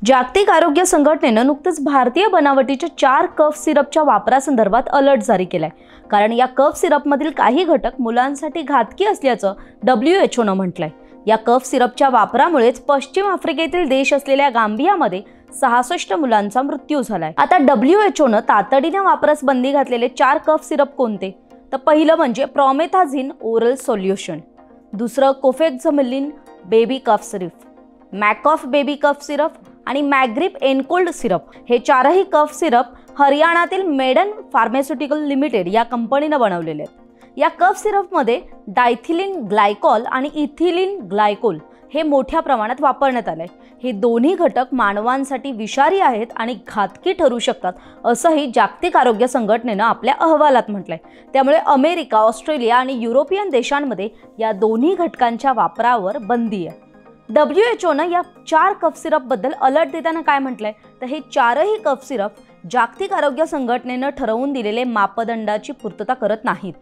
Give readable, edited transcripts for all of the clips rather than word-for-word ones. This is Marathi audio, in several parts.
जागतिक आरोग्य संघटनेनं नुकतेच भारतीय बनावटीच्या 4 कफ सिरपच्या वापरासंदर्भात अलर्ट जारी केलाय। कारण या कफ सिरपमधील काही घटक मुलांसाठी घातकी असल्याचं WHO नं म्हटलंय। या कफ सिरपच्या वापरामुळेच पश्चिम आफ्रिकेतील देश असलेल्या गांबियामध्ये 66 मुलांचा मृत्यू झालाय। आता WHO नं तातडीने वापरास बंदी घातलेले 4 कफ सिरप कोणते? तर पहिलं म्हणजे प्रोमेथाझिन ओरल सोल्युशन, दुसरं कोफेक्झमिलिन बेबी कफ सिरप, मॅकॉफ बेबी कफ सिरप आणि मॅग्रिप एनकोल्ड सिरप। हे 4ही कफ सिरप हरियाणातील मेडन फार्मास्युटिकल लिमिटेड या कंपनीनं बनवलेले आहेत। या कफ सिरपमध्ये डायथिलिन ग्लायकॉल आणि इथिलिन ग्लायकोल हे मोठ्या प्रमाणात वापरण्यात आले। हे दोन्ही घटक मानवांसाठी विषारी आहेत आणि घातकी ठरू शकतात असंही जागतिक आरोग्य संघटनेनं आपल्या अहवालात म्हटलंय। त्यामुळे अमेरिका, ऑस्ट्रेलिया आणि युरोपियन देशांमध्ये या दोन्ही घटकांच्या वापरावर बंदी आहे। WHO या 4 कफ सिरप बद्दल अलर्ट देताना काय म्हटलंय तर हे 4ही कफ सिरप जागतिक आरोग्य संघटनेनं ठरवून दिलेले मापदंडाची पूर्तता करत नाहीत।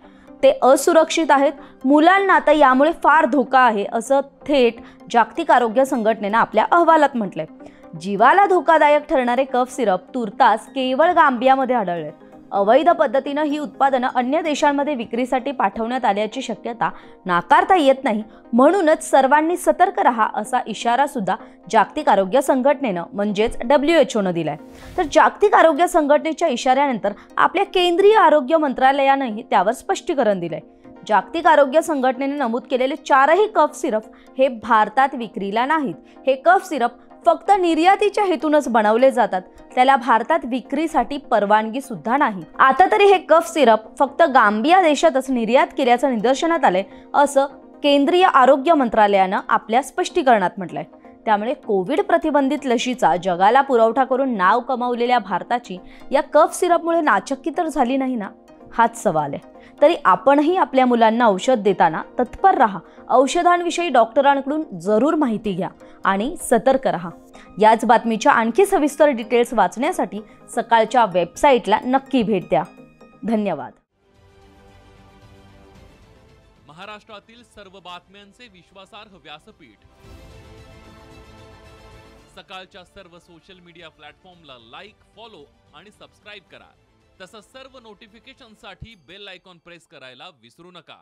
ते असुरक्षित आहेत, मुलांना आता यामुळे फार धोका आहे असं थेट जागतिक आरोग्य संघटनेनं आपल्या अहवालात म्हटलंय। जीवाला धोकादायक ठरणारे कफ सिरप तुर्तास केवळ गांबियामध्ये आढळले। अवैध पद्धतीनं ही उत्पादनं अन्य देशांमध्ये विक्रीसाठी पाठवण्यात आल्याची शक्यता नाकारता येत नाही। म्हणूनच सर्वांनी सतर्क रहा असा इशारा सुद्धा जागतिक आरोग्य संघटनेनं म्हणजेच WHO दिलाय। तर जागतिक आरोग्य संघटनेच्या इशाऱ्यानंतर आपल्या केंद्रीय आरोग्य मंत्रालयानंही त्यावर स्पष्टीकरण दिलंय। जागतिक आरोग्य संघटनेने नमूद केलेले 4ही कफ सिरप हे भारतात विक्रीला नाहीत। हे कफ सिरप फक्त निर्यातीच्या हेतूनच बनवले जातात, त्याला भारतात विक्रीसाठी परवानगी सुद्धा नाही। आता तरी हे कफ सिरप फक्त गांबिया देशातच निर्यात केल्याचं निदर्शनात आलंय असं केंद्रीय आरोग्य मंत्रालयानं आपल्या स्पष्टीकरणात म्हटलंय। त्यामुळे कोविड प्रतिबंधित लशीचा जगाला पुरवठा करून नाव कमावलेल्या भारताची या कफ सिरपमुळे नाचक्की तर झाली नाही ना, हाच सवाल आहे। तरी आपणही आपल्या मुलांना औषध देताना तत्पर राहा, औषधांविषयी डॉक्टरांकडून जरूर माहिती घ्या आणि सतर्क रहा। याच बातमीच्या आणखी सविस्तर डिटेल्स वाचण्यासाठी सकाळच्या वेबसाईटला नक्की भेट द्या। धन्यवाद। महाराष्ट्रातील सर्व बातम्यांचे विश्वासार्ह व्यासपीठ सकाळच्या सर्व सोशल मीडिया प्लॅटफॉर्मला लाईक, फॉलो आणि सबस्क्राईब करा। तसंच सर्व नोटिफिकेशनसाठी बेल आयकॉन प्रेस करायला विसरू नका।